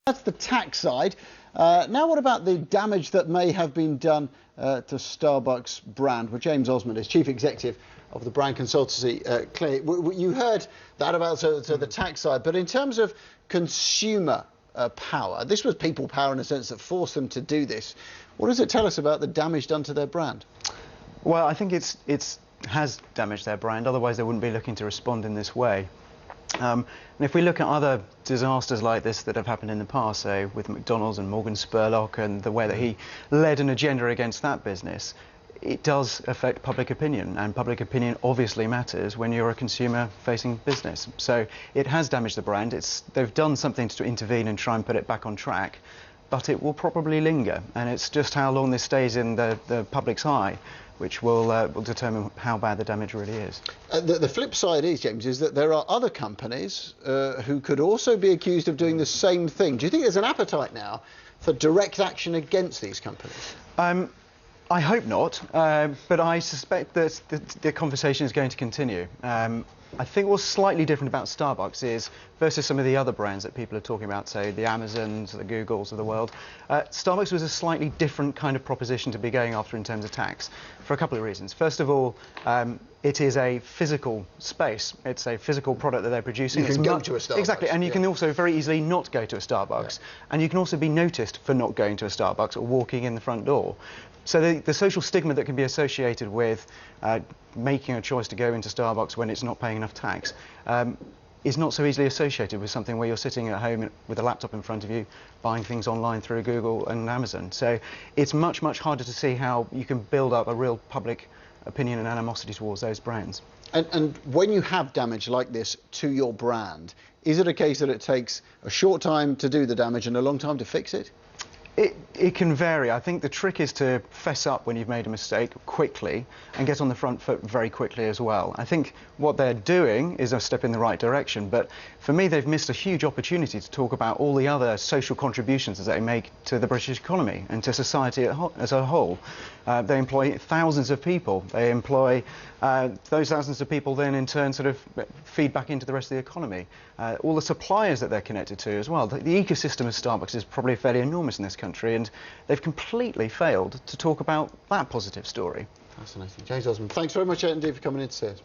That's the tax side. Now what about the damage that may have been done to Starbucks brand? Well, James Osmond is Chief Executive of the brand consultancy. You heard that about the tax side, but in terms of consumer power, this was people power in a sense that forced them to do this. What does it tell us about the damage done to their brand? Well, I think it has damaged their brand, otherwise they wouldn't be looking to respond in this way. And if we look at other disasters like this that have happened in the past, say with McDonald's and Morgan Spurlock and the way that he led an agenda against that business, it does affect public opinion, and public opinion obviously matters when you're a consumer-facing business. So it has damaged the brand. They've done something to intervene and try and put it back on track, but it will probably linger, and it's just how long this stays in the public's eye which will determine how bad the damage really is. The flip side is, James, is that there are other companies who could also be accused of doing the same thing. Do you think there's an appetite now for direct action against these companies? I hope not, but I suspect that the conversation is going to continue. I think what's slightly different about Starbucks is, versus some of the other brands that people are talking about, say the Amazons, the Googles of the world, Starbucks was a slightly different kind of proposition to be going after in terms of tax, for a couple of reasons. First of all, it is a physical space. It's a physical product that they're producing. You can go to a Starbucks. Exactly, and you can also very easily not go to a Starbucks. And you can also be noticed for not going to a Starbucks or walking in the front door. So the social stigma that can be associated with making a choice to go into Starbucks when it's not paying enough tax is not so easily associated with something where you're sitting at home with a laptop in front of you, buying things online through Google and Amazon. So it's much, much harder to see how you can build up a real public opinion and animosity towards those brands. And when you have damage like this to your brand, is it a case that it takes a short time to do the damage and a long time to fix it? It can vary. I think the trick is to fess up when you've made a mistake quickly and get on the front foot very quickly as well. I think what they're doing is a step in the right direction, but for me they've missed a huge opportunity to talk about all the other social contributions that they make to the British economy and to society as a whole. They employ thousands of people. They employ those thousands of people then in turn sort of feed back into the rest of the economy. All the suppliers that they're connected to as well. The ecosystem of Starbucks is probably fairly enormous in this country, and they've completely failed to talk about that positive story. Fascinating. James Osmond, thanks very much indeed for coming in to see us.